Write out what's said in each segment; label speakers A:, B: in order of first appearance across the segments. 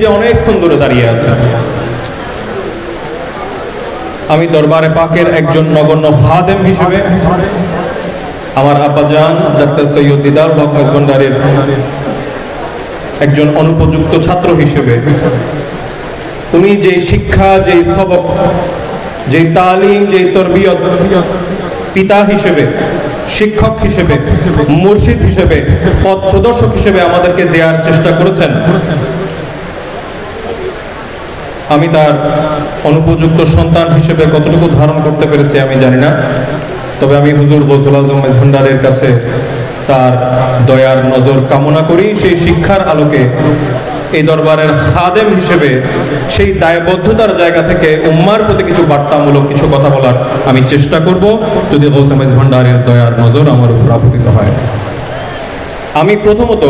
A: যে অনেকক্ষণ ধরে দাঁড়িয়ে আছে। আমি দরবারে পাকের একজন নগণ্য খাদেম হিসেবে, আমার আব্বাজান ডাক্তার সৈয়দ দিদারুল হক মেজভান্ডারীর একজন অনুপযুক্ত ছাত্র হিসেবে, উনি যে শিক্ষা, যে সবক, যে তালিম, যে তরবিয়ত পিতা হিসেবে, শিক্ষক হিসেবে, মুর্শিদ হিসেবে, পথ প্রদর্শক হিসেবে আমাদেরকে দেওয়ার চেষ্টা করেছেন, আমি তার অনুপযুক্ত সন্তান হিসেবে কতটুকু ধারণ করতে পেরেছি আমি জানি না। তবে আমি হুজুর গৌসুল আজম মেজভান্ডারীর কাছে তার দয়ার নজর কামনা করি। সেই শিক্ষার আলোকে এই দরবারের খাদেম হিসেবে সেই দায়বদ্ধতার জায়গা থেকে উম্মার প্রতি কিছু বার্তামূলক কিছু কথা বলার আমি চেষ্টা করব, যদি গৌসুল মেজভান্ডারীর দয়ার নজর আমার উপর আপতিত হয়। আমি প্রথমত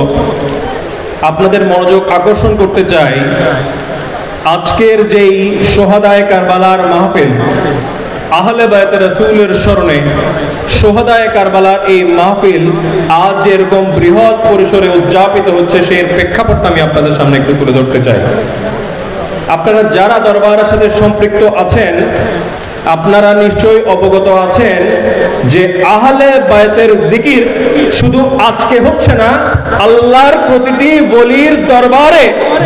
A: আপনাদের মনোযোগ আকর্ষণ করতে চাই, আজকের যেই সোহাদায়ে কারবালার মাহফিল, আহলে বায়তে রাসূলের স্মরণে সোহাদায়ে কারবালার এই মাহফিল আজ এরকম বৃহৎ পরিসরে উদযাপিত হচ্ছে, সেই প্রেক্ষাপটটা আমি আপনাদের সামনে একটু তুলে ধরতে চাই। আপনারা যারা দরবারের সাথে সম্পৃক্ত আছেন, আপনারা নিশ্চয়ই অবগত আছেন যে আহলে বায়তের জিকির শুধু আজকে হচ্ছে না, আল্লাহর প্রতিটি ওলির দরবারে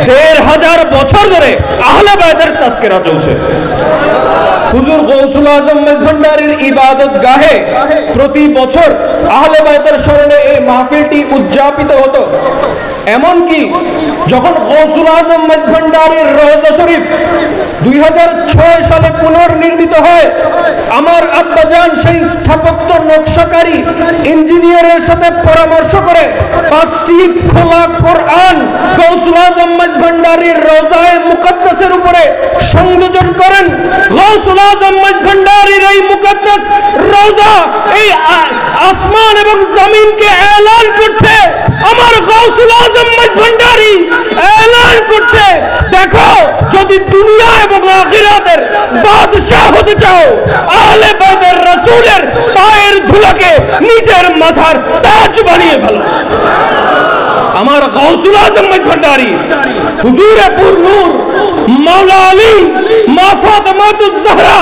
A: ১৫০০ বছর ধরে আহলে বায়তের তাজকিরা চলছে। হুজুর গৌসুল আজম মেজভান্ডারীর ইবাদত গাহে প্রতি বছর আহলে বায়তের স্মরণে এই মাহফিলটি উদযাপিত হতো। এমনকি যখন গৌসুল আজম মেজভান্ডারীর রওজা শরীফ ২০০৬ সালে পুনর্নির্মিত হয়, আমার আব্বাজান সেই স্থাপত্য নকশাকারী ইঞ্জিনিয়ারের সাথে পরামর্শ করে ৫টি খোলা কোরআন গৌসুল আজম মেজভান্ডারীর রওজায়ে মুকদ্দাসের উপরে সংযোজন করেন। গৌসুল আজম মেজভান্ডারীর এই মুকদ্দাস রওজা এই আসমান এবং জমিনকে এলান করছে, আমার গৌসুল আজম মেজভান্ডারী এলান করছে, দেখো যদি দুনিয়া এবং আখিরাতের বাদশা হতে চাও, আহলে বায়তের রাসূলের পায়ের ধুলাকে নিজের মাথার তাজ বানিয়ে ফেলো। আমার গৌসুল আজম মেজভান্ডারী হুজুরে পুর নূর মাওলা আলী, মা ফাতেমাতুজ জাহরা,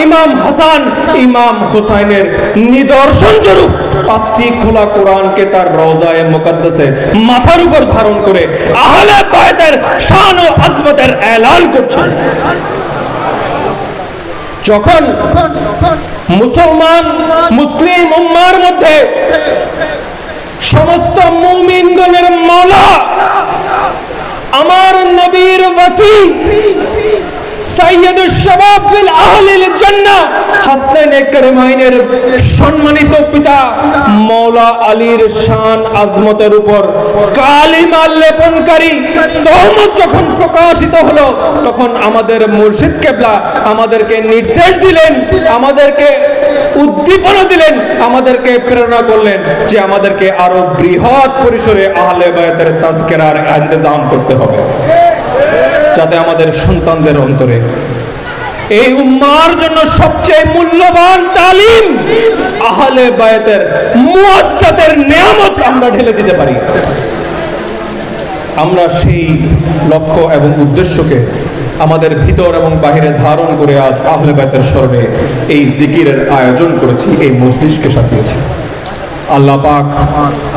A: ইমাম হাসান, ইমাম হুসাইনের নিদর্শন স্বরূপ ৫টি খোলা কোরআনকে তার রওজায়ে মুকদ্দাসে মাথার উপর ধারণ করে আহলে বায়তের শান ও আজমতের এলান করছেন। যখন মুসলমান মুসলিম উম্মার মধ্যে সমস্ত মুমিনগণের মাওলা, আমার নবীর ওয়াসি সাইয়্যিদুশ শাবাব ফিল আহলিল জান্নাহ হাসনাইনে কারিমাইনের সম্মানিত পিতা মাওলা আলীর শান আজমতের উপর কালিমা লেপনকারী তহমত যখন প্রকাশিত হলো, তখন আমাদের মুর্শিদ কেবলা আমাদেরকে নির্দেশ দিলেন, আমাদেরকে উদ্দীপনা দিলেন, আমাদেরকে প্রেরণা করলেন যে আমাদেরকে আরো বৃহৎ পরিসরে আহলে বায়তের তাজকিরার ইন্তজাম করতে হবে, যাতে আমাদের সন্তানদের অন্তরে এই উম্মার জন্য সবচেয়ে মূল্যবান তালিম আহলে বায়তের মুআদ্দাতের নিয়ামত আমরা ঢেলে দিতে পারি। আমরা সেই লক্ষ্য এবং উদ্দেশ্যকে আমাদের ভিতর এবং বাহিরে ধারণ করে আজ আহলে বায়তের স্মরণে এই জিকিরের আয়োজন করেছি, এই মজলিসকে সাজিয়েছি। আল্লাহ পাক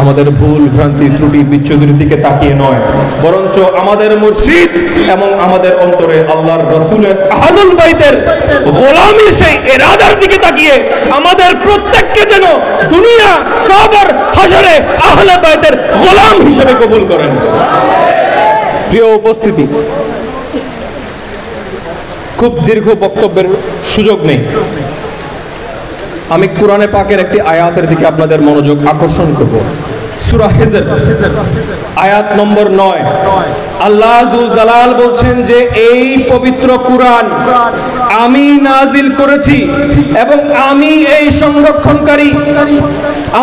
A: আমাদের ভুল ভ্রান্তি ত্রুটি বিচ্যুতির দিকে তাকিয়ে নয়, বরঞ্চ আমাদের মুর্শিদ এবং আমাদের অন্তরে আল্লাহর রাসূলের আহলুল বাইতের গোলামীর সেই ইরাদার দিকে তাকিয়ে আমাদের প্রত্যেককে যেন দুনিয়া কবর হাশরে আহলে বাইতের গোলাম হিসেবে কবুল করেন। প্রিয় উপস্থিতি, খুব দীর্ঘ বক্তব্যের সুযোগ নেই, আমি কোরআনে পাকের একটি আয়াতের দিকে আপনাদের মনোযোগ আকর্ষণ করব। সূরা হিজর আয়াত নম্বর ৯। আল্লাহ যুল জালাল বলছেন যে এই পবিত্র কোরআন আমি নাজিল করেছি এবং আমি এই সংরক্ষণকারী।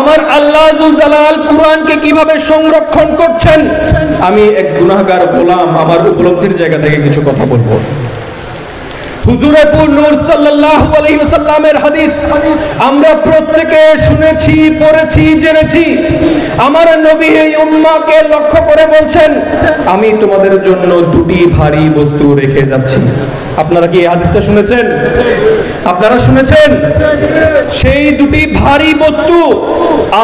A: আমার আল্লাহ যুল জালাল কোরআনকে কিভাবে সংরক্ষণ করছেন, আমি এক গুনাহগার গোলাম আমার উপলব্ধির জায়গা থেকে কিছু কথা বলবো। হুজুরে নূর সাল্লাল্লাহু আলাইহি ওয়াসাল্লামের হাদিস আমরা প্রত্যেকে শুনেছি, পড়েছি, জেনেছি। আমার নবী এই উম্মাহকে লক্ষ্য করে বলছেন, আমি তোমাদের জন্য দুটি ভারী বস্তু রেখে যাচ্ছি। আপনারা কি এই হাদিসটা শুনেছেন? আপনারা শুনেছেন? সেই দুটি ভারী বস্তু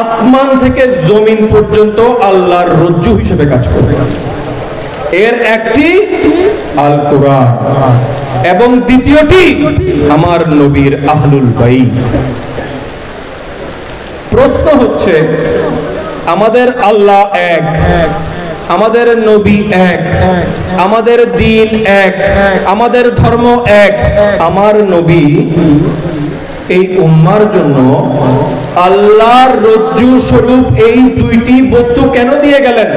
A: আসমান থেকে জমিন পর্যন্ত আল্লাহর রজ্জু হিসেবে কাজ করবে। এর একটি আল কোরআন এবং দ্বিতীয়টি আমার নবীর আহলুল বাইত। প্রশ্ন হচ্ছে, আমাদের আল্লাহ এক, আমাদের নবী এক, আমাদের দ্বীন এক, আমাদের ধর্ম এক। আমার নবী এই উম্মার জন্য আল্লাহর রজ্জু স্বরূপ এই দুইটি বস্তু কেন দিয়ে গেলেন?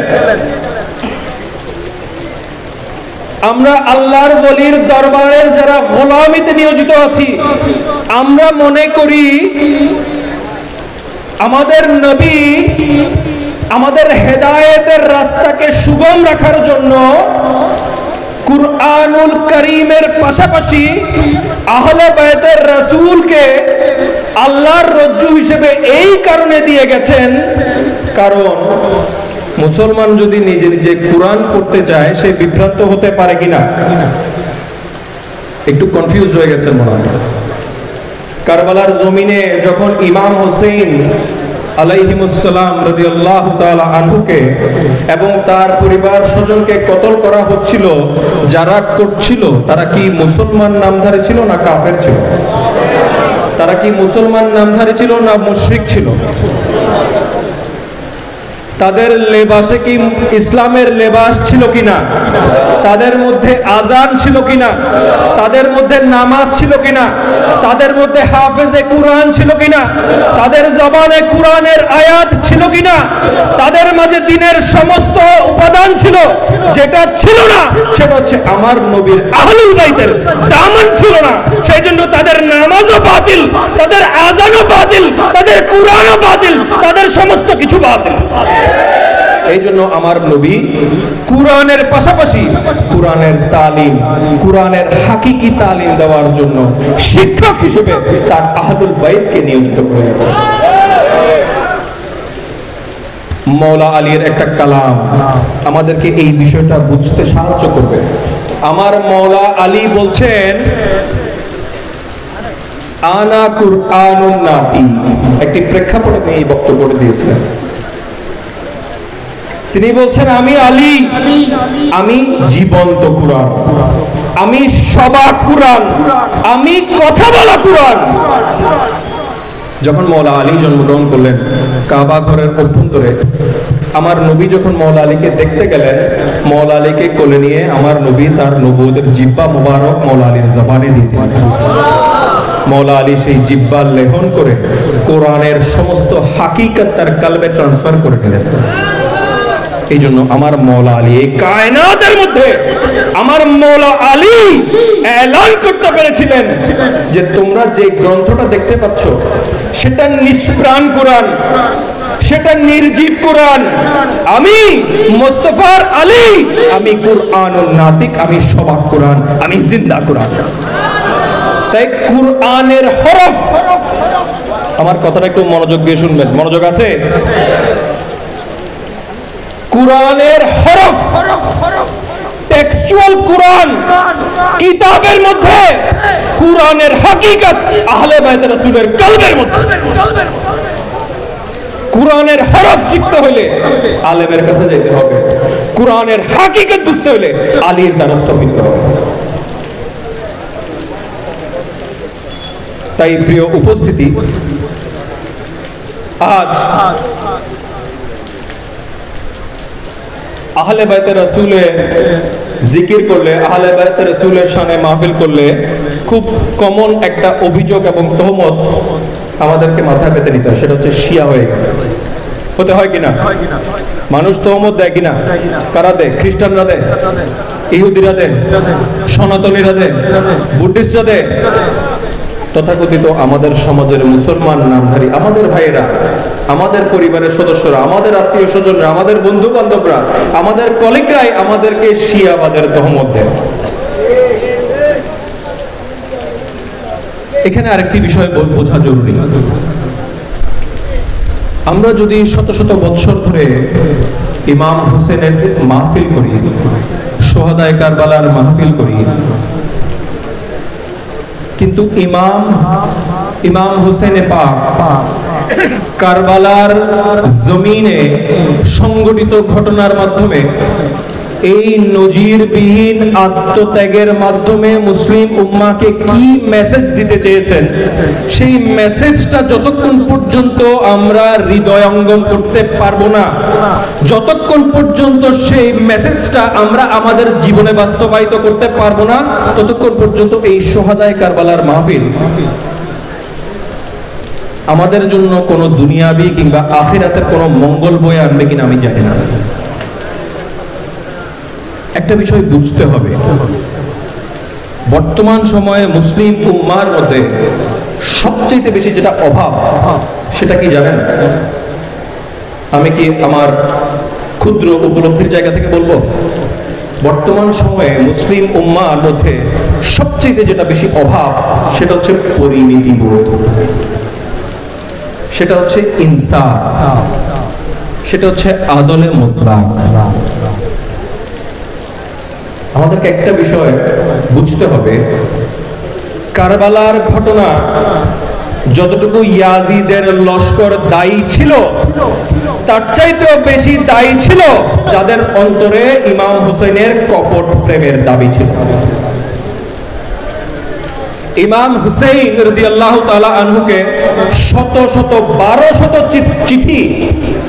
A: আমরা আল্লাহর ওলির দরবারের যারা গোলামিতে নিয়োজিত আছি, আমরা মনে করি আমাদের নবী আমাদের হেদায়েতের রাস্তাকে সুগম রাখার জন্য কুরআনুল কারীমের পাশাপাশি আহলে বায়তের রাসূলকে আল্লাহর রজ্জু হিসেবে এই কারণে দিয়ে গেছেন, কারণ মুসলমান যদি নিজে নিজে কোরআন পড়তে চায় সে বিভ্রান্ত হতে পারে কিনা? একটু কনফিউজ হয়ে গেছেন মনে হয়। কারবালার জমিনে যখন ইমাম হোসেন আলাইহিমুসসালাম রাদিয়াল্লাহু তাআলা আনহুকে এবং তার পরিবার স্বজনকে কতল করা হচ্ছিল, যারা করছিল তারা কি মুসলমান নামধারী ছিল না কাফের ছিল? তারা কি মুসলমান নামধারী ছিল না মুশরিক ছিল? তাদের লেবাসে কি ইসলামের লেবাস ছিল কিনা? তাদের মধ্যে আজান ছিল কিনা? তাদের মধ্যে নামাজ ছিল কিনা? তাদের মধ্যে হাফেজে কুরআন ছিল কিনা? তাদের জবানে কুরআনের আয়াত ছিল কিনা? তাদের মাঝে দ্বীনের সমস্ত উপাদান ছিল? যেটা ছিল না সেটা হচ্ছে আমার নবীর আহলুল বাইতের দামান ছিল না। সেই জন্য তাদের নামাজও বাতিল, তাদের আজানও বাতিল, তাদের কুরআনও বাতিল, তাদের সমস্ত কিছু বাতিল। এই জন্য আমার নবী কুরআনের পাশাপাশি কুরআনের তালিম, কুরআনের হাকিকি তালিম দেওয়ার জন্য শিক্ষক হিসেবে তার আহলুল বাইতকে নিয়োজিত করেছেন। মওলা আলীর একটা কালাম আমাদেরকে এই বিষয়টা বুঝতে সাহায্য করবে। আমার মওলা আলী বলছেন, আনা কুরআনুন নাতি। একটি প্রেক্ষাপটে তিনি এই বক্তব্য দিয়েছিলেন। তিনি বলছেন, আমি আলী, আমি জীবন্ত কুরআন, আমি সবাক কুরআন, আমি কথা বলা কুরআন। যখন মওলা আলী জন্মগ্রহণ করলেন কাবা ঘরের অভ্যন্তরে, আমার নবী যখন মওলা আলীকে দেখতে গেলেন, মওলা আলীকে কোলে নিয়ে আমার নবী তার নবুয়তের জিব্বা মুবারক মওলা আলীর জবানে দিতেন। মওলা আলী সেই জিব্বা লেহন করে কোরআনের সমস্ত হাকিকত তার কলবে ট্রান্সফার করে নিলেন। এই জন্য আমার মওলা আলী এই কায়নাতের মধ্যে আমার মওলা আলী এলান করতে পেরেছিলেন যে তোমরা যে গ্রন্থটা দেখতে পাচ্ছ সেটা নিষ্প্রাণ কোরআন, সেটা নির্জীব কোরআন। আমি মুস্তাফার আলী, আমি কুরআনুন নাতিক, আমি সবাক কোরআন, আমি জিন্দা কোরআন। তাই কুরআনের হরফ, আমার কথাটা একটু মনোযোগ দিয়ে শুনবেন, মনোযোগ আছে? কুরআনের হরফ, টেক্সচুয়াল কোরআন, কিতাবের মধ্যে কুরআনের হাকিকত আহলে বাইত রাসূলের কলবের মধ্যে। কুরআনের হরফ শিখতে হলে আলেমের কাছে যেতে হবে, কুরআনের হাকিকত বুঝতে হলে আলীর দ্বারস্থ হতে হবে। তাই প্রিয় উপস্থিতি, আজ আহলে বাইতে রাসূলের জিকির করলে, আহলে বাইতে রাসূলের শানে মাহফিল করলে খুব কমন একটা অভিযোগ এবং তহমত আমাদেরকে মাথায় পেতে নিতে হয়, সেটা হচ্ছে শিয়া হয়ে গেছে। হতে হয় কিনা? মানুষ তহমত দেয় কিনা? কারা দেয়? খ্রিস্টানরা দেয়, ইহুদিরা দেয়, সনাতনীরা দেয়, বুদ্ধিস্টরা দেয়। তথাকথিত আমাদের সমাজের মুসলমান নামধারী আমাদের ভাইয়েরা, আমাদের পরিবারের সদস্যরা, আমাদের আত্মীয় স্বজনরা, আমাদের বন্ধু বান্ধবরা, আমাদের কলিগরাই আমাদেরকে শিয়াবাদের তহমত দেয়। এখানে আরেকটি বিষয় বোঝা জরুরি। আমরা যদি শত শত বৎসর ধরে ইমাম হোসেনের মাহফিল করি, সোহাদায়ে কারবালার মাহফিল করি, কিন্তু ইমাম হোসেন পাক কারবালার জমিনে সংগঠিত ঘটনার মাধ্যমে, এই নজিরবিহীন আত্মত্যাগের মাধ্যমে মুসলিম উম্মাহকে কি মেসেজ দিতে চেয়েছেন, সেই মেসেজটা যতক্ষণ পর্যন্ত আমরা হৃদয়ঙ্গম করতে পারবো না, যতক্ষণ পর্যন্ত সেই মেসেজটা আমরা আমাদের জীবনে বাস্তবায়িত করতে পারবো না, ততক্ষণ পর্যন্ত এই সোহাদায়ে কারবালার মাহফিল আমাদের জন্য কোনো দুনিয়াবি কিংবা আখিরাতের কোনো মঙ্গল বয়ে আনবে কিনা আমি জানি না। একটা বিষয় বুঝতে হবে, বর্তমান সময়ে মুসলিম উম্মাহর মধ্যে সবচেয়ে বেশি যেটা অভাব, সেটা কি জানেন? আমি কি আমার ক্ষুদ্র উপলব্ধির জায়গা থেকে বলবো? বর্তমান সময়ে মুসলিম উম্মাহর মধ্যে সবচেয়ে যেটা বেশি অভাব, সেটা হচ্ছে পরিণীতিবোধ, সেটা হচ্ছে ইনসাফ, সেটা হচ্ছে আদলে মুতলাক। আমাদেরকে একটা বিষয় বুঝতে হবে, কারবালার ঘটনা যতটুকু ইয়াজিদের লস্কর দায়ী ছিল, তার চাইতেও বেশি দায়ী ছিল যাদের অন্তরে ইমাম হোসেনের কপট প্রেমের দাবি ছিল। ইমাম হুসাইন রাদিয়াল্লাহু তাআলা আনহুকে শত শত 1200 চিঠি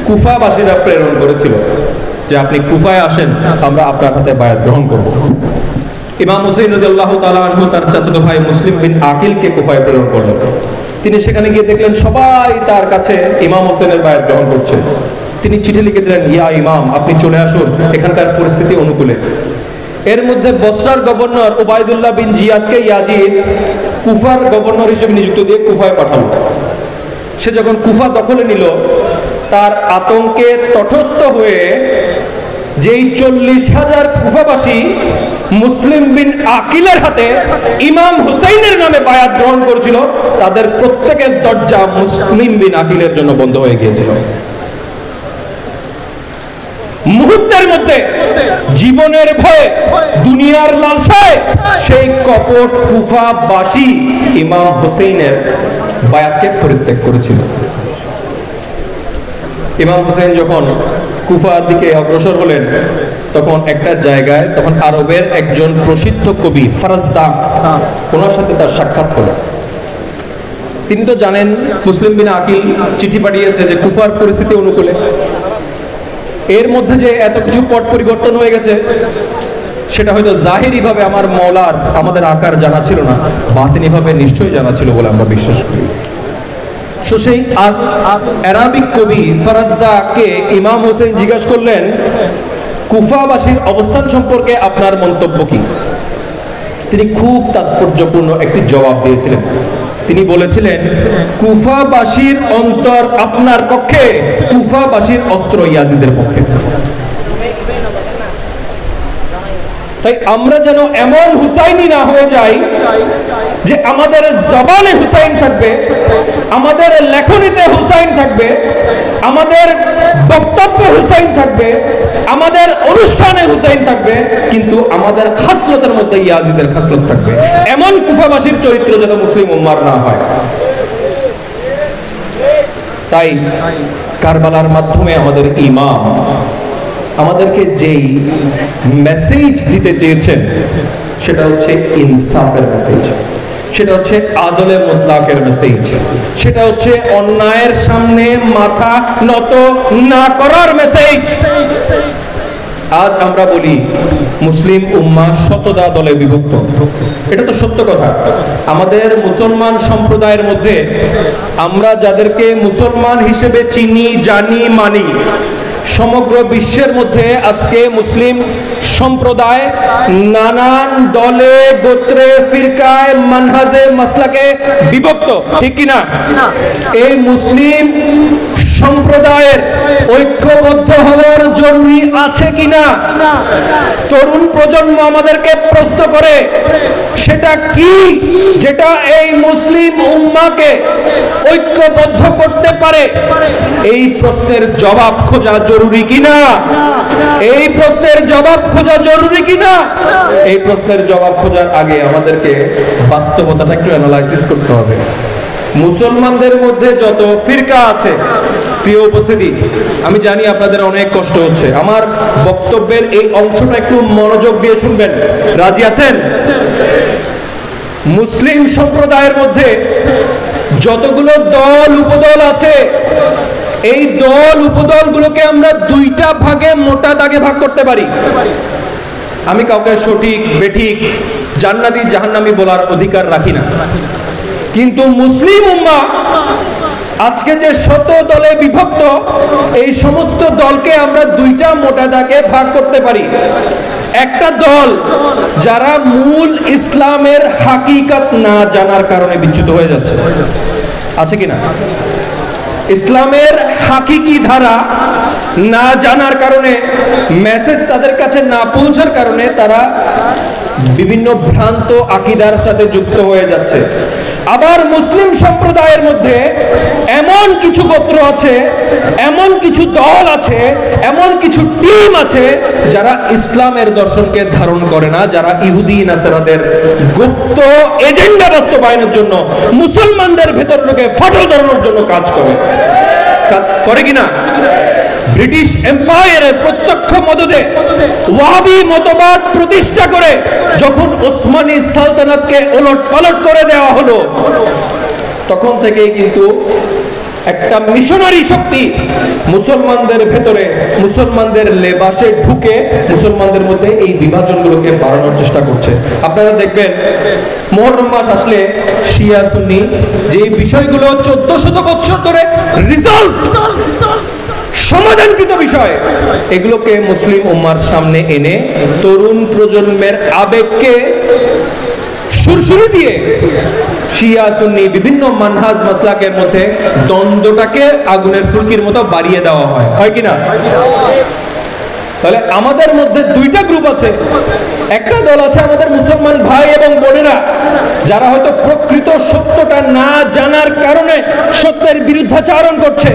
A: কুফাবাসীরা প্রেরণ করেছিল যে আপনি কুফায় আসেন, আমরা আপনার হাতে বায়াত গ্রহণ করব। ইমাম হুসাইন রাদিয়াল্লাহু তাআলা আনহু তার চাচাতো ভাই মুসলিম বিন আকিলকে কুফায় প্রেরণ করলেন। তিনি সেখানে গিয়ে দেখলেন সবাই তার কাছে ইমাম হোসেনের বায়াত গ্রহণ করছে। তিনি চিঠি লিখে দিলেন, ইয়া ইমাম, আপনি চলে আসুন এখানকার পরিস্থিতি অনুকূলে। এর মধ্যে বসরার গভর্নর উবাইদুল্লাহ বিন জিয়াদকে ইয়াজিদ কুফার গভর্নর হিসেবে নিযুক্ত দিয়ে কুফায় পাঠালো। সে যখন কুফা দখলে নিল, তার আতঙ্কে তটস্থ হয়ে যেই 40,000 কুফাবাসী মুসলিম বিন আকিলের হাতে ইমাম হুসাইনের নামে বায়াত গ্রহণ করেছিল, তাদের প্রত্যেকের দরজা মুসলিম বিন আকিলের জন্য বন্ধ হয়ে গিয়েছিল। মুহূর্তের মধ্যে জীবনের ভয়ে, দুনিয়ার লালসায় সেই কপট কুফাবাসী ইমাম হুসাইনের বায়াতকে পরিত্যাগ করেছিল। ইমাম হুসাইন যখন কুফার দিকে অগ্রসর হলেন, তখন একটা জায়গায় তখন আরবের একজন প্রসিদ্ধ কবি ফারাজদাক, ওনার সাথে তার সাক্ষাৎ হলো। তিনি তো জানেন মুসলিম বিন আকিল চিঠি পাঠিয়েছে যে কুফার পরিস্থিতি অনুকূলে। এর মধ্যে যে এত কিছু পট পরিবর্তন হয়ে গেছে, সেটা হয়তো জাহিরি ভাবে আমার মওলার, আমাদের আকার জানা ছিল না, বাতিনি ভাবে নিশ্চয়ই জানা ছিল বলে আমরা বিশ্বাস করি। সেই আরবিক কবি ফারাজদাকে ইমাম হোসেন জিজ্ঞাসা করলেন, কুফাবাসীর অবস্থান সম্পর্কে আপনার মন্তব্য কি? তিনি খুব তাৎপর্যপূর্ণ একটি জবাব দিয়েছিলেন। তিনি বলেছিলেন, কুফাবাসীর অন্তর আপনার পক্ষে, কুফাবাসীর অস্ত্র ইয়াজিদের পক্ষে। তাই আমরা যেন এমন হুসাইনি না হয়ে যাই যে আমাদের জবানে হুসাইন থাকবে, আমাদের লেখনীতে হুসাইন থাকবে, আমাদের বক্তব্যে হুসাইন থাকবে, আমাদের অনুষ্ঠানে হুসাইন থাকবে, কিন্তু আমাদের খাসলতের মধ্যে ইয়াজিদের খাসলত থাকবে। এমন কুফাবাসীর চরিত্র যেন মুসলিম উম্মার না হয়। তাই কারবালার মাধ্যমে আমাদের ইমাম আমাদেরকে যেই মেসেজ দিতে চেয়েছেন, সেটা হচ্ছে ইনসাফের মেসেজ, সেটা হচ্ছে আদলে মুতলাকের মেসেজ, সেটা হচ্ছে অন্যায়ের সামনে মাথা নত না করার মেসেজ। আজ আমরা বলি মুসলিম উম্মাহ শতদা দলে বিভক্ত, এটা তো সত্য কথা। আমাদের মুসলমান সম্প্রদায়ের মধ্যে আমরা যাদেরকে মুসলমান হিসেবে চিনি, জানি, মানি, সমগ্র বিশ্বের মধ্যে আজকে মুসলিম সম্প্রদায় নানান দলে, গোত্রে, ফিরকায়, মানহাজে, মাসলাকে বিভক্ত, ঠিক কিনা? এই মুসলিম সম্প্রদায়ের ঐক্যবদ্ধ হওয়ার জরুরি আছে কিনা তরুণ প্রজন্ম আমাদেরকে প্রশ্ন করে। সেটা কি যেটা এই মুসলিম উম্মাহকে ঐক্যবদ্ধ করতে পারে? এই প্রশ্নের জবাব খোঁজা জরুরি কিনা? এই প্রশ্নের জবাব খোঁজা জরুরি কিনা? এই প্রশ্নের জবাব খোঁজার আগে আমাদেরকে বাস্তবতাটা একটু অ্যানালাইসিস করতে হবে। মুসলমানদের মধ্যে যত ফিরকা আছে, প্রিয় উপস্থিতি, আমি জানি আপনাদের অনেক কষ্ট হচ্ছে। আমার বক্তব্যের এই অংশটা একটু মনোযোগ দিয়ে শুনবেন। রাজি আছেন? মুসলিম সম্প্রদায়ের মধ্যে যতগুলো দল উপদল আছে, এই দল উপদলগুলোকে আমরা দুইটা ভাগে মোটা দাগে ভাগ করতে পারি। আমি কাউকে সঠিক বেঠিক জান্নাতি জাহান্নামী বলার অধিকার রাখি না, কিন্তু মুসলিম উম্মাহ আজকে যে শত দলে বিভক্ত, এই সমস্ত দলকে আমরা দুইটা মোটা দাগে ভাগ করতে পারি। একটা দল যারা মূল ইসলামের হাকিকত না জানার কারণে বিচ্যুত হয়ে যাচ্ছে, আছে কিনা? ইসলামের হাকিকি ধারা না জানার কারণে, মেসেজ তাদের কাছে না পৌঁছার কারণে তারা বিভিন্ন ভ্রান্ত আকীদার সাথে যুক্ত হয়ে যাচ্ছে। আবার মুসলিম সম্প্রদায়ের মধ্যে এমন কিছু গোত্র আছে, এমন কিছু দল আছে, এমন কিছু টিম আছে যারা ইসলামের দর্শনকে ধারণ করে না, যারা ইহুদি নাসারাদের গুপ্ত এজেন্ডা বাস্তবায়নের জন্য মুসলমানদের ভেতর লোকে ফাটল ধরানোর জন্য কাজ করে কিনা? ব্রিটিশ এম্পায়ারের প্রত্যক্ষ মদদে ওয়াহাবি মতবাদ প্রতিষ্ঠা করে যখন ওসমানী সালতানাতকে ওলট পালট করে দেওয়া হলো, তখন থেকেই কিন্তু একটা মিশনারি শক্তি মুসলমানদের ভেতরে, মুসলমানদের লেবাসে ঢুকে মুসলমানদের মধ্যে এই বিভাজনগুলোকে বাড়ানোর চেষ্টা করছে। আপনারা দেখবেন মুহররম মাস আসলে শিয়া সুন্নি যে বিষয়গুলো 1400 বছর ধরে রিজলভ সমাধানকৃত বিষয়, এগুলোকে মুসলিম উম্মার সামনে এনে তরুণ প্রজন্মের আবেগকে সুরসুরি দিয়ে শিয়া সুন্নি বিভিন্ন মানহাজ মাসলাকের মধ্যে দ্বন্দ্বটাকে আগুনের ফুলকির মতো বাড়িয়ে দেওয়া হয় কিনা? তাহলে আমাদের মধ্যে দুইটা গ্রুপ আছে। একটা দল আছে আমাদের মুসলমান ভাই এবং বোনেরা, যারা হয়তো প্রকৃত সত্যটা না জানার কারণে সত্যের বিরুদ্ধাচরণ করছে।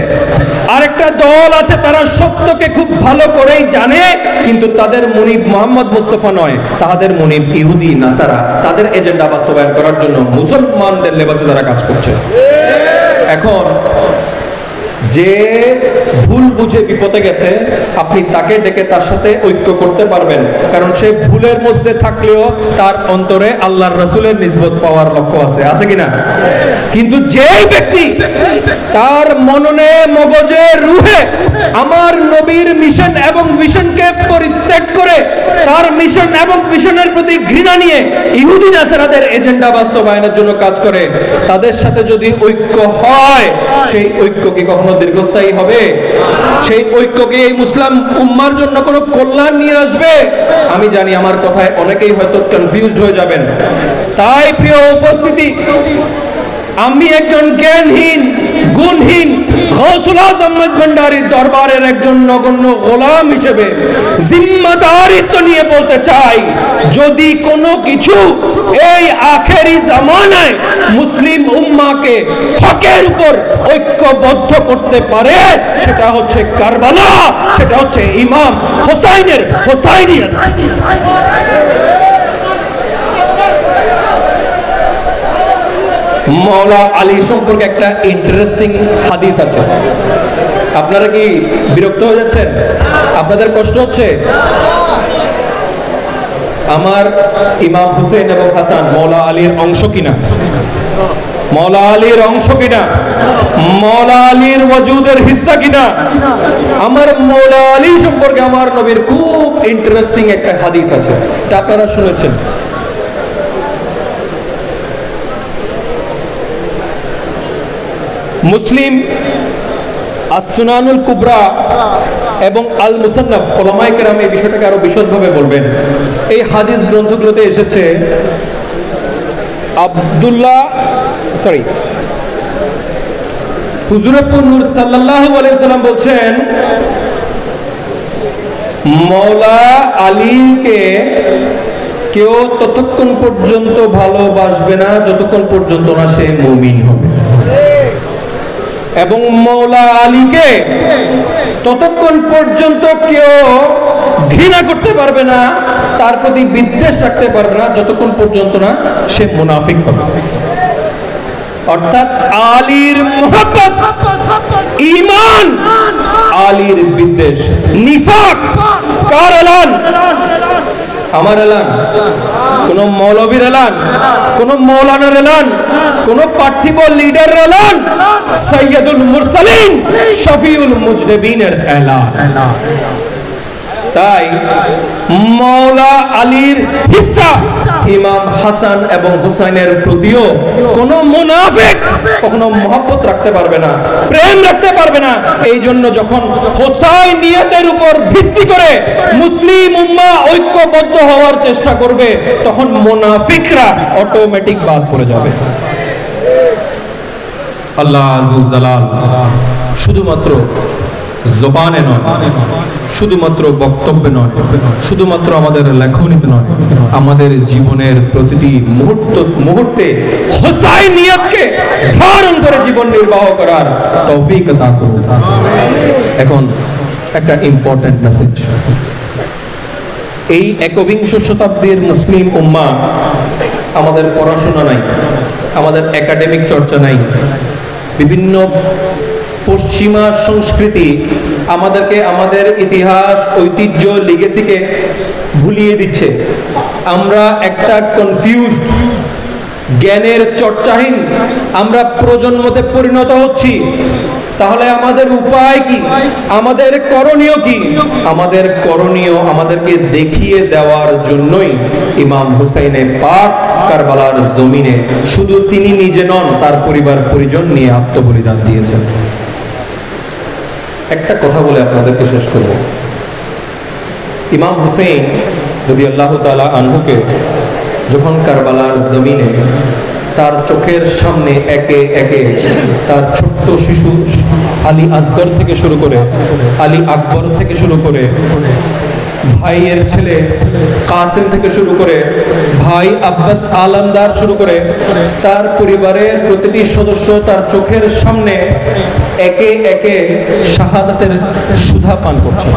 A: আরেকটা দল আছে, তারা সত্যকে খুব ভালো করেই জানে, কিন্তু তাদের মুনিব মোহাম্মদ মুস্তাফা নয়, তাদের মুনিব ইহুদি নাসারা, তাদের এজেন্ডা বাস্তবায়ন করার জন্য মুসলমানদের লেবাসে তারা কাজ করছে। এখন যে ভুল বুঝে বিপদে গেছে, আপনি তাকে ডেকে তার সাথে ঐক্য করতে পারবেন, কারণ সে ভুলের মধ্যে থাকলেও তার অন্তরে আল্লাহর রাসূলের নিসবত পাওয়ার লক্ষ্য আছে কিনা? কিন্তু যেই ব্যক্তি তার মননে মগজে রুহে আমার নবীর মিশন এবং ভিশনকে পরিত্যাগ করে তার মিশন এবং ভিশনের প্রতি ঘৃণা নিয়ে ইহুদি নাসারাদের এজেন্ডা বাস্তবায়নের জন্য কাজ করে, তাদের সাথে যদি ঐক্য হয়, সেই ঐক্য কি কখনো দীর্ঘস্থায়ী হবে? সেই ঐক্যকে এই মুসলিম উম্মার জন্য কোনো কল্যাণ নিয়ে আসবে? আমি জানি আমার কথায় অনেকেই হয়তো কনফিউজড হয়ে যাবেন। তাই প্রিয় উপস্থিতি, আমি একজন জ্ঞানহীন গুণহীন গৌসুল আজম মজভান্ডারির দরবারের একজন নগণ্য গোলাম হিসেবে জিম্মাদারিত্ব নিয়ে বলতে চাই, যদি কোনো কিছু এই আখেরি জামানায় মুসলিম উম্মাকে হকের উপর ঐক্যবদ্ধ করতে পারে, সেটা হচ্ছে কারবালা, সেটা হচ্ছে ইমাম হোসাইনের হোসাইনিয়ত। মওলা আলী সম্পর্কে একটা ইন্টারেস্টিং হাদিস আছে। আপনারা কি বিরক্ত হয়ে যাচ্ছেন? আপনাদের কষ্ট হচ্ছে? আমার ইমাম হুসেন এবং হাসান মওলা আলীর অংশ কিনা? মওলা আলীর অংশ কিনা? মওলা আলীর ওয়াজুদের হিস্সা কিনা? আমার মওলা আলী সম্পর্কে আমার নবীর খুব ইন্টারেস্টিং একটা হাদিস আছে, এটা আপনারা শুনেছেন। মুসলিম আস-সুনানুল কুবরা এবং আল মুসান্নাফ উলামায়ে কেরাম এই বিষয়টাকে আরো বিশদভাবে বলবেন। এই হাদিস গ্রন্থগুলোতে এসেছে হুজুরে নূর সাল্লাল্লাহু আলাইহি ওয়াসাল্লাম বলছেন, মওলা আলীকে কেউ ততক্ষণ পর্যন্ত ভালোবাসবে না যতক্ষণ পর্যন্ত না সে মুমিন হবে, এবং মওলা আলীকে ততক্ষণ পর্যন্ত কেউ ঘৃণা করতে পারবে না, তার প্রতি বিদ্বেষ রাখতে পারবে না যতক্ষণ পর্যন্ত না সে মুনাফিক হবে। অর্থাৎ আলীর মুহাব্বত ঈমান, আলীর বিদ্বেষ নিফাক। কার এলান? আমার এলান, কোন মৌলবীর এলান, কোন মৌলানার এলান, কোন পার্থিব লিডারের এলান, সাইয়্যিদুল মুরসালিন শফিউল মুজনিবিনের এলান। তাই মওলা আলীর হিস্সা ইমাম হাসান এবং হুসাইনের প্রতিও কোন মুনাফিক কখনো মহব্বত রাখতে পারবে না, প্রেম রাখতে পারবে না। এই জন্য যখন হুসাইনিয়তের উপর ভিত্তি করে মুসলিম উম্মাহ ঐক্যবদ্ধ হওয়ার চেষ্টা করবে, তখন মুনাফিকরা অটোমেটিক বাদ পড়ে যাবে। আল্লাহ আযুল জালাল শুধুমাত্র জবানে নয়, শুধুমাত্র বক্তব্যে নয়, শুধুমাত্র আমাদের লেখনীতে নয়, আমাদের জীবনের প্রতিটি মুহূর্তে হুসাইনিয়তকে ধারণ করে জীবন নির্বাহ করার তৌফিক আতা করুন। এখন একটা ইম্পর্টেন্ট মেসেজ। এই একবিংশ শতাব্দীর মুসলিম উম্মাহ, আমাদের পড়াশোনা নাই, আমাদের একাডেমিক চর্চা নাই, বিভিন্ন পশ্চিমা সংস্কৃতি আমাদেরকে আমাদের ইতিহাস, ঐতিহ্য, লিগেসিকে ভুলিয়ে দিচ্ছে। আমরা একটা কনফিউজড, জ্ঞানের চর্চাহীন আমরা প্রজন্মতে পরিণত হচ্ছি। তাহলে আমাদের উপায় কি? আমাদের করণীয় কি? আমাদের করণীয় আমাদেরকে দেখিয়ে দেওয়ার জন্যই ইমাম হুসাইনে পাক কারবালার জমিনে শুধু তিনি নিজে নন, তার পরিবার পরিজন নিয়ে আত্মবলিদান দিয়েছেন। একটা কথা বলে আপনাদেরকে শেষ করব। ইমাম হুসেইন রাদিয়াল্লাহু তাআলা আনহুকে যখন কারবালার জমিনে তার চোখের সামনে একে একে তার ছোট্ট শিশু আলী আসগর থেকে শুরু করে, আলী আকবর থেকে শুরু করে, ভাইয়ের ছেলে কাসিম থেকে শুরু করে, ভাই আব্বাস আলমদার শুরু করে, তার পরিবারের প্রতিটি সদস্য তার চোখের সামনে একে একে শাহাদাতের সুধা পান করছে,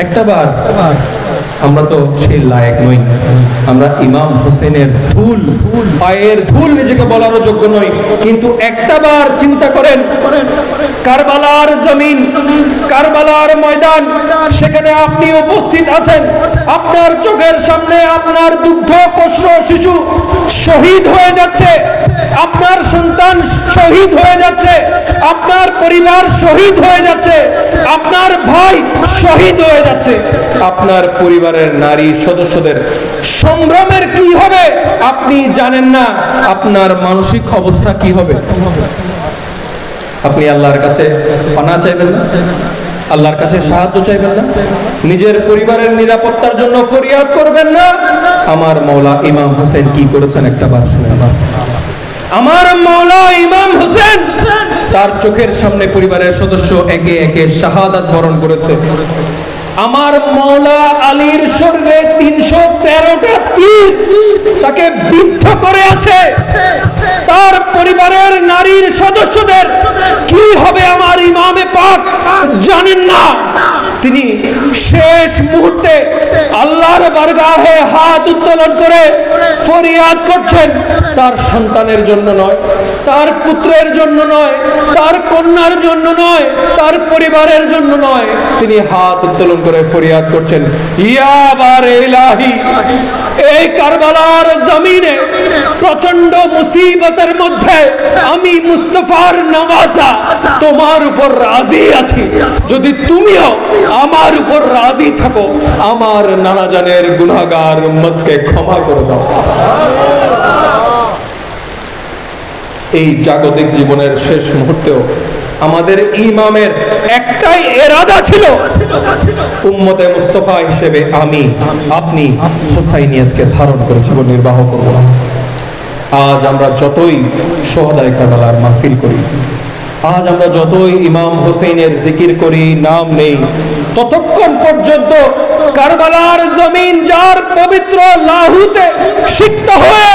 A: একটাবার আমরা তো সেই লায়েক নই, আমরা ইমাম হোসেনের ধুল, পায়ের ধুল নিজেকে বলারও যোগ্য নই। কিন্তু একটাবার চিন্তা করেন, কারবালার জমিন, কারবালার ময়দান, সেখানে আপনি উপস্থিত আছেন, আপনার চোখের সামনে আপনার দুগ্ধ পোষ্য শিশু শহীদ হয়ে যাচ্ছে, আপনার সন্তান শহীদ হয়ে যাচ্ছে, আপনার পরিবার শহীদ হয়ে যাচ্ছে, আপনার ভাই শহীদ হয়ে যাচ্ছে, আপনার পরিবারের নারী সদস্যদের সংগ্রামের কি হবে আপনি জানেন না, আপনার মানসিক অবস্থা কি হবে? আপনি আল্লাহর কাছে পানা চাইবেন না? আল্লাহর কাছে সাহায্য চাইবেন না? নিজের পরিবারের নিরাপত্তার জন্য ফরিয়াদ করবেন না? আমার মাওলা ইমাম হোসেন কি করেছেন একটাবার শুনুন। আমার মাওলা ইমাম হোসেন তার চোখের সামনে পরিবারের সদস্য একে একে শাহাদাত বরণ করেছে। আমার মাওলা আলীর শরীরে 313টা তীর তাকে বিদ্ধ করে আছে। তার পরিবারের নারীর সদস্যদের কি হবে আমার ইমামে পাক জানেন না। তিনি শেষ মুহূর্তে আল্লাহর বারগাহে হাত উত্তোলন করে ফরিয়াদ করছেন, তার সন্তানের জন্য নয়, তার পুত্রের জন্য নয়, তার কন্যার জন্য নয়, তার পরিবারের জন্য নয়, তিনি হাত উত্তোলন করে ফরিয়াদ করছেন, ইয়া বারে ইলাহি, এই কারবালার জমিনে প্রচন্ড মুসিবতের মধ্যে আমি মুস্তাফার নওয়াজা তোমার উপর রাজি আছি, যদি তুমিও আমার উপর রাজি থাকো আমার নানা জানের গুনাহগার উম্মতকে ক্ষমা করে দাও। এই জাগতিক জীবনের শেষ মুহূর্তেও আমাদের ইমামের একটাই ইরাদা ছিল, উম্মতে মুস্তাফা হিসেবে আমি আপনি হুসাইনিয়তকে ধারণ করে জীবন নির্বাহ করব। আজ আমরা যতই সোহাদায়ে কারবালার মাহফিল করি, আজ আমরা যতই ইমাম হোসেনের জিকির করি, নাম নেই, ততক্ষণ পর্যন্ত কারবালার জমিন যার পবিত্র লাহুতে সিক্ত হয়ে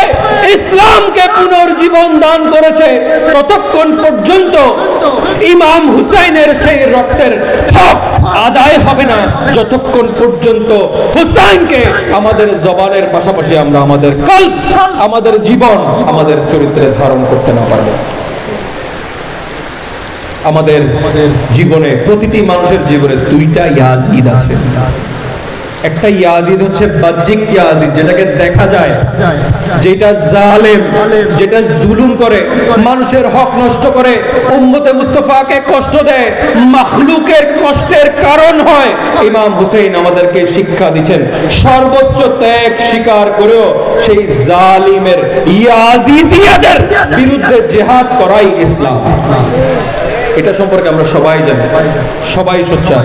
A: ইসলামকে পুনর্জীবন দান করেছে, ততক্ষণ পর্যন্ত ইমাম হুসাইনের সেই রক্তের হক আদায় হবে না, যতক্ষণ পর্যন্ত হুসাইনকে আমাদের জবানের পাশাপাশি আমরা আমাদের কল্প, আমাদের জীবন, আমাদের চরিত্রে ধারণ করতে না পারবো। আমাদের জীবনে, প্রতিটি মানুষের জীবনে দুইটা ইয়াজিদ আছে। একটা ইয়াজিদ হচ্ছে বাহ্যিক ইয়াজিদ, যেটাকে দেখা যায়, যেটা জালেম, যেটা জুলুম করে, মানুষের হক নষ্ট করে, উম্মতে মুস্তাফাকে কষ্ট দেয়, মাখলুকের কষ্টের কারণ হয়। ইমাম হুসেইন আমাদেরকে শিক্ষা দিচ্ছেন সর্বোচ্চ ত্যাগ স্বীকার করেও সেই জালিমের ইয়াজিদিয়াদের বিরুদ্ধে জিহাদ করাই ইসলাম। এটা সম্পর্কে আমরা সবাই জানি, সবাই সোচ্চার।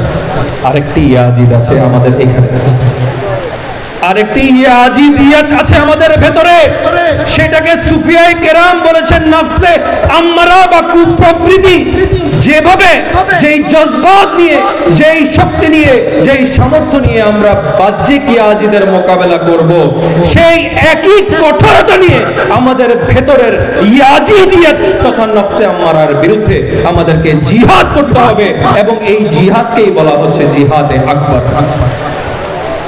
A: আরেকটি ইয়াজিদ আছে আমাদের এখানে, আরেকটি ইয়াজিদিয়াত আছে আমাদের ভেতরে, সেটাকে সুফিয়ায়ে কেরাম বলেছেন নফসে আম্মারা বা কুপ্রবৃত্তি। যেভাবে, যেই জজবাত নিয়ে, যেই শক্তি নিয়ে, যেই সামর্থ্য নিয়ে আমরা বাহ্যিক ইয়াজিদের মোকাবেলা করব, সেই একই কঠোরতা নিয়ে আমাদের ভেতরের ইয়াজিদিয়াত তথা নফসে আম্মারার বিরুদ্ধে আমাদেরকে জিহাদ করতে হবে, এবং এই জিহাদকেই বলা হচ্ছে জিহাদে আকবর।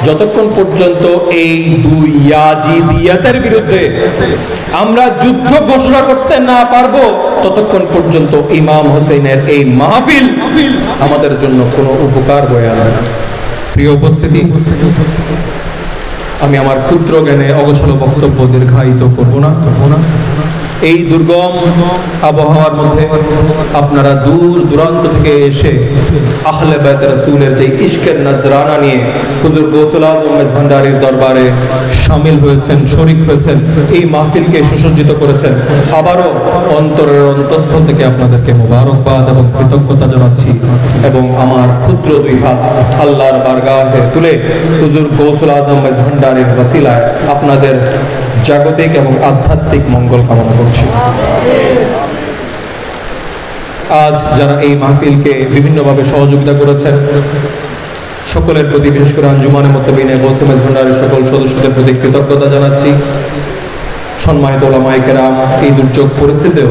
A: যতক্ষণ পর্যন্ত এই দুই ইয়াজিদিয়াতের বিরুদ্ধে আমরা যুদ্ধ ঘোষণা করতে না পারবো, ততক্ষণ পর্যন্ত ইমাম হোসেনের এই মাহফিল আমাদের জন্য কোনো উপকার হয়ে আনবে না। প্রিয় উপস্থিতি, আমি আমার ক্ষুদ্র জ্ঞানে অগোছালো বক্তব্য দীর্ঘায়িত করব না। এই দুর্গম আবহাওয়ার মধ্যে আপনারা দূর দূরান্ত থেকে এসে আহলে বাইত রাসূলের যে ইশকের নজরানা নিয়ে হুজুর গৌসুল আজম মেজভান্ডারীর দরবারে শামিল হয়েছেন, শরীক হয়েছেন, এই মাহফিলকে সুসজ্জিত করেছেন, আবারও অন্তরের অন্তঃস্থল থেকে আপনাদেরকে মোবারকবাদ এবং কৃতজ্ঞতা জানাচ্ছি, এবং আমার ক্ষুদ্র দুই হাত আল্লাহর বারগাহে তুলে হুজুর গৌসুল আজম মেজভান্ডারীর ওসিলায় আপনাদের জাগতিক এবং আধ্যাত্মিক মঙ্গল কামনা করছি। আজ যারা এই মাহফিলকে বিভিন্নভাবে সহযোগিতা করেছেন, সকলের প্রতি, বিশেষ করে আঞ্জুমানে মুত্তাবিনে গৌসে মেজভান্ডারীর সকল সদস্যদের প্রতি কৃতজ্ঞতা জানাচ্ছি। সম্মানিত উলামায়ে কেরাম, এই দুর্যোগ পরিস্থিতিতেও